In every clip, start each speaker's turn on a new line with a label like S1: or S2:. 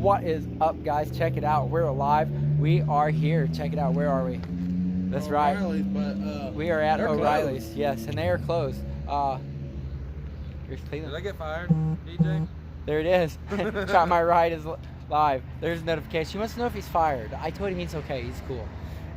S1: What is up, guys? Check it out. We're alive. We are here. Check it out. Where are we? That's right.
S2: Oreillys, but
S1: we are at Oreillys.
S2: Closed.
S1: Yes, and they are closed. Here's Keelans.
S2: Did I get fired, DJ?
S1: There it is. Shot My Ride is live. There's a notification. He wants to know if he's fired. I told him he's okay. He's cool.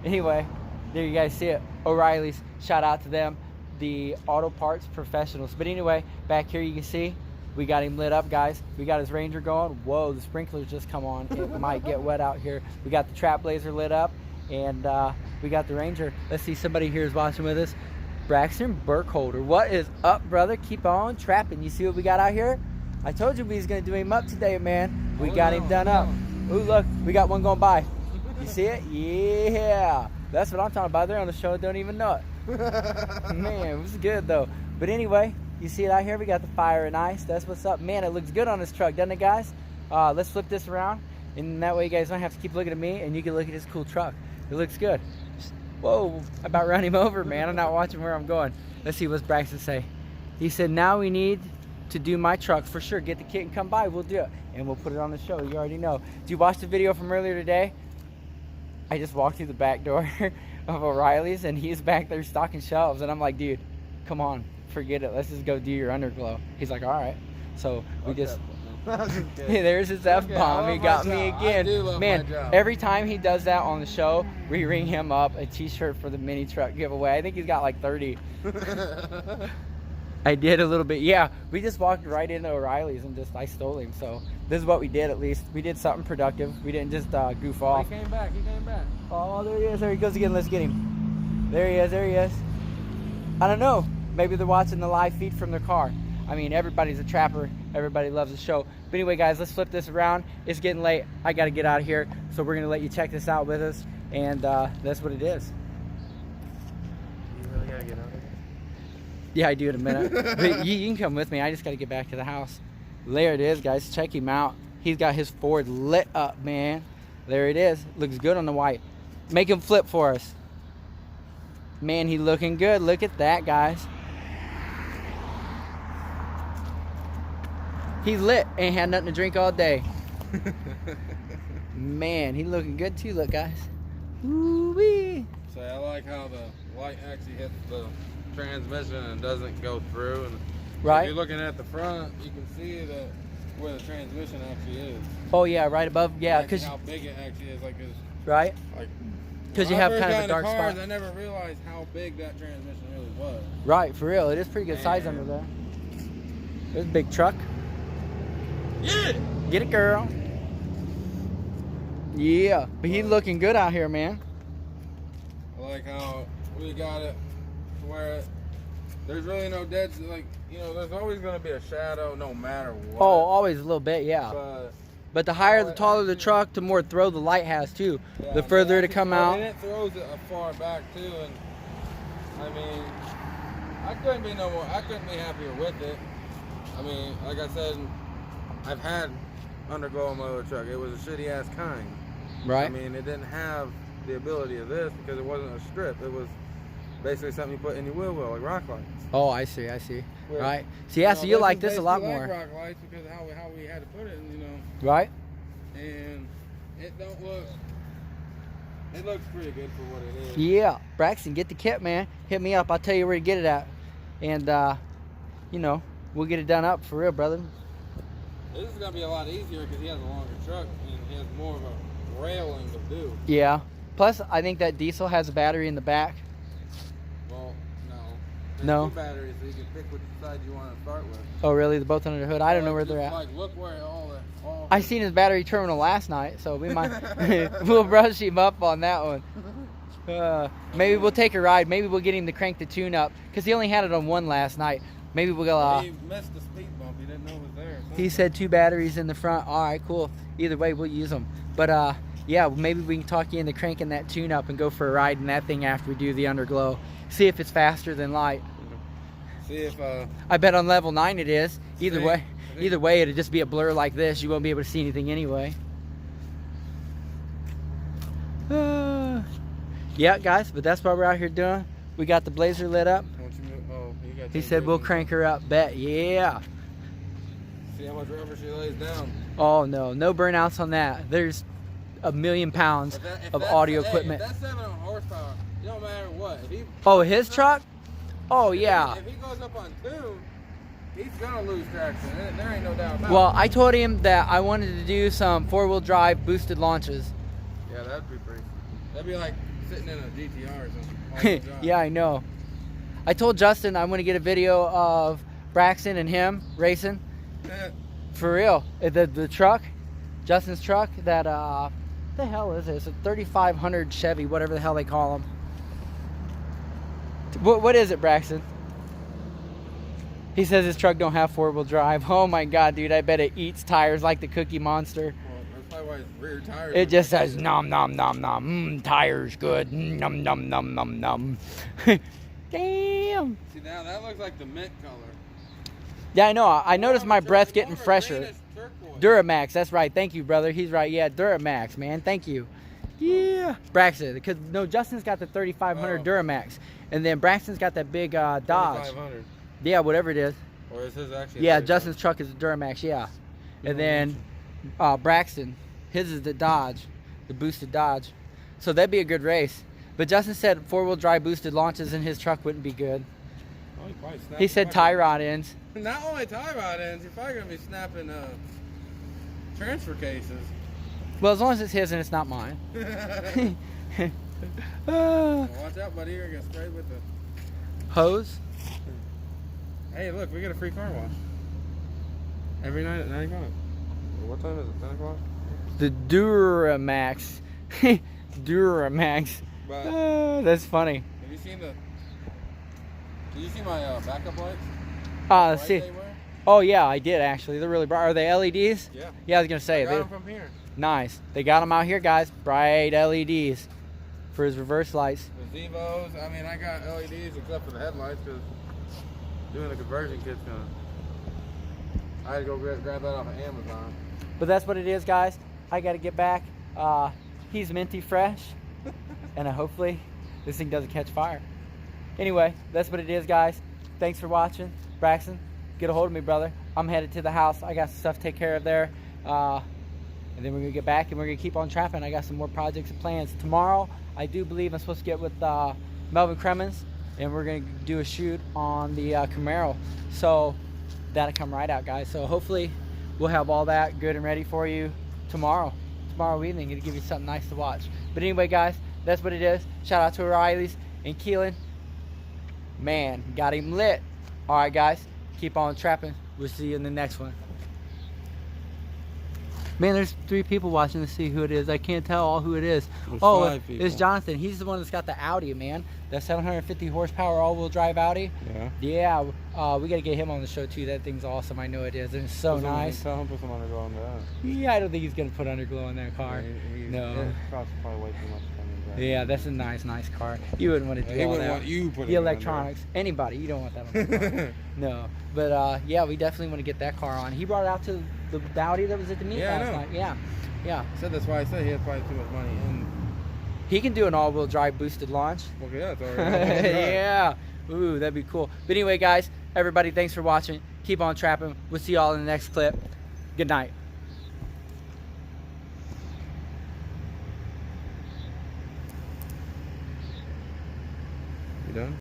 S1: Anyway, there you guys see it. Oreillys. Shout out to them. The auto parts professionals. But anyway, back here you can see we got him lit up, guys. We got his Ranger going. Whoa, the sprinklers just come on. It might get wet out here. We got the trap blazer lit up, and we got the Ranger. Let's see, somebody here is watching with us. Braxton Burkholder. What is up, brother? Keep on trapping. You see what we got out here? I told you we was going to do him up today, man. We got him done up. Ooh, look, we got one going by. You see it? Yeah. That's what I'm talking about. They're on the show, don't even know it. Man, it was good though. But anyway, you see it out here? We got the fire and ice. That's what's up. Man, it looks good on this truck, doesn't it, guys? Let's flip this around, and that way you guys don't have to keep looking at me, and you can look at this cool truck. It looks good. Whoa, I about run him over, man. I'm not watching where I'm going. Let's see, what's Braxton say? He said, now we need to do my truck for sure. Get the kit and come by. We'll do it, and we'll put it on the show. You already know. Did you watch the video from earlier today? I just walked through the back door of Oreillys, and he's back there stocking shelves, and I'm like, dude, come on, forget it. Let's just go do your underglow. He's like, all right. So we just there's his F-bomb. He got me again. Man, every time he does that on the show, we ring him up a t-shirt for the mini truck giveaway. I think he's got like 30. I did a little bit. Yeah, we just walked right into Oreillys and I stole him. So this is what we did, at least. We did something productive. We didn't just goof off.
S2: He came back.
S1: Oh, there he is. There he goes again. Let's get him. There he is. I don't know. Maybe they're watching the live feed from their car. I mean, everybody's a trapper. Everybody loves the show. But anyway, guys, let's flip this around. It's getting late. I got to get out of here. So we're going to let you check this out with us. And that's what it is.
S2: You really got to get out of here?
S1: Yeah, I do in a minute. But you can come with me. I just got to get back to the house. There it is, guys. Check him out. He's got his Ford lit up, man. There it is. Looks good on the white. Make him flip for us. Man, he looking good. Look at that, guys. He's lit. Ain't had nothing to drink all day. Man, he looking good too. Look, guys. Woo-wee.
S2: So I like how the light actually hits the transmission and doesn't go through. And
S1: right.
S2: If you're looking at the front, you can see that where the transmission actually is.
S1: Oh yeah, right above. Yeah, because
S2: how big it actually is. Like,
S1: right.
S2: Like,
S1: because you have kind of a dark spot.
S2: I never realized how big that transmission really was.
S1: Right, for real. It is pretty good size under there. There's a big truck.
S2: Yeah.
S1: Get it, girl. Yeah, but he's looking good out here, man.
S2: I like how we got it to where there's really no dead, like, you know, there's always going to be a shadow no matter what.
S1: Oh, always a little bit, yeah. But the higher, the taller the truck, the more throw the light has too. Yeah, the further to come out.
S2: And it throws it far back too, and I mean, I couldn't be happier with it. I mean, like I said, I've had UnderGlow on my other truck. It was a shitty ass kind.
S1: Right.
S2: I mean, it didn't have the ability of this because it wasn't a strip. It was basically something you put in your wheel well, like rock lights.
S1: Oh, I see. With, right. So yeah, so you like this a lot more.
S2: Rock lights because of how we had to put it, you know.
S1: Right.
S2: And it don't look. It looks pretty good for what it is.
S1: Yeah, Braxton, get the kit, man. Hit me up. I'll tell you where to get it at, and you know, we'll get it done up for real, brother.
S2: This is gonna be a lot easier because he has a longer truck and he has more of a railing to do.
S1: Yeah. Plus, I think that diesel has a battery in the back.
S2: Well, no. There's
S1: no.
S2: Two batteries, so you can pick which side you want to start with.
S1: Oh, really? They're both under the hood. I don't know where they're at.
S2: Like, look where all
S1: I seen his battery terminal last night, so we might we'll brush him up on that one. Maybe we'll take a ride. Maybe we'll get him to crank the tune up because he only had it on one last night. Maybe we'll go.
S2: He missed the speed bump. He didn't know it was there.
S1: He said 2 batteries in the front. All right, cool. Either way, we'll use them. But yeah, maybe we can talk you into cranking that tune up and go for a ride in that thing after we do the UnderGlow. See if it's faster than light.
S2: See if
S1: I bet on level 9 it is. Either way, it'll just be a blur like this. You won't be able to see anything anyway. Yeah, guys, but that's what we're out here doing. We got the blazer lit up. He said we'll crank her up. Bet, yeah.
S2: See See how much rubber she lays down.
S1: Oh no, no burnouts on that. There's a million pounds of audio equipment.
S2: If that's 700 horsepower, it don't matter what. If he,
S1: Oh, his truck? Oh yeah.
S2: If he goes up on 2, he's gonna lose traction. There ain't no doubt about it.
S1: Well, I told him that I wanted to do some 4-wheel drive boosted launches.
S2: Yeah, that'd be pretty. That'd be like sitting in a GTR or something.
S1: Yeah, I know. I told Justin I want to get a video of Braxton and him racing. For real. The truck, Justin's truck, that, what the hell is it? It's a 3500 Chevy, whatever the hell they call them. What is it, Braxton? He says his truck don't have 4-wheel drive. Oh my God, dude, I bet it eats tires like the Cookie Monster.
S2: Well, that's probably why his rear tires.
S1: It just says nom nom nom nom. Tires good. Nom nom nom nom nom. Damn.
S2: See, now that looks like the mint color.
S1: Yeah, I know. I noticed my breath getting fresher.
S2: Greenish turquoise.
S1: Duramax, that's right. Thank you, brother. He's right. Yeah, Duramax, man. Thank you. Yeah. Braxton, because no, Justin's got the 3500 Duramax, and then Braxton's got that big Dodge.
S2: 3500.
S1: Yeah, whatever it is.
S2: Or is his actually?
S1: Yeah, Justin's truck is a Duramax. Yeah, and then Braxton, his is the Dodge, the boosted Dodge. So that'd be a good race. But Justin said 4-wheel drive boosted launches in his truck wouldn't be good.
S2: Oh,
S1: he said tie rod ends.
S2: Not only tie rod ends, you're probably gonna be snapping transfer cases.
S1: Well, as long as it's his and it's not mine.
S2: Well, watch out, buddy. You're gonna get sprayed with the
S1: hose.
S2: Hey, look, we get a free car wash every night at 9 o'clock. What time is it? 10 o'clock?
S1: The Duramax. Duramax. That's funny.
S2: Have you seen Did you see my backup lights?
S1: See. Oh yeah, I did actually. They're really bright. Are they LEDs?
S2: Yeah.
S1: Yeah, I was gonna say.
S2: I got them from here.
S1: Nice. They got them out here, guys. Bright LEDs for his reverse lights.
S2: The Zevos. I mean, I got LEDs except for the headlights because doing the conversion kit's gonna. I had to go grab that off of Amazon.
S1: But that's what it is, guys. I got to get back. He's minty fresh, and hopefully this thing doesn't catch fire. Anyway, that's what it is, guys. Thanks for watching. Braxton, get a hold of me, brother. I'm headed to the house. I got some stuff to take care of there. And then we're going to get back and we're going to keep on trapping. I got some more projects and plans. Tomorrow, I do believe I'm supposed to get with Melvin Cremens, and we're going to do a shoot on the Camaro. So that'll come right out, guys. So hopefully we'll have all that good and ready for you tomorrow evening. It'll give you something nice to watch. But anyway, guys, that's what it is. Shout out to Oreillys and Keelan. Man, got him lit. All right, guys, keep on trapping. We'll see you in the next one. Man, there's 3 people watching to see who it is. I can't tell all who it is.
S2: There's
S1: oh,
S2: 5 people.
S1: It's Jonathan. He's the one that's got the Audi, man. That 750 horsepower all-wheel drive Audi.
S2: Yeah.
S1: Yeah, we got to get him on the show, too. That thing's awesome. I know it is. And it's so nice.
S2: Tell him to put some UnderGlow on that.
S1: Yeah, I don't think he's going to put UnderGlow in that car.
S2: Yeah,
S1: no.
S2: It costs probably way too much.
S1: Yeah, that's a nice car. You wouldn't want to do
S2: he
S1: all
S2: wouldn't
S1: that.
S2: want you putting
S1: the
S2: it
S1: electronics. Anybody, you don't want that on the car. No, but yeah, we definitely want to get that car on. He brought it out to the Audi that was at the meet last night. Yeah, yeah.
S2: I said that's why I said he had probably too much money in.
S1: He can do an all-wheel drive boosted launch.
S2: Okay, yeah, it's already.
S1: Yeah. Ooh, that'd be cool. But anyway, guys, everybody, thanks for watching. Keep on trapping. We'll see y'all in the next clip. Good night.
S2: You done?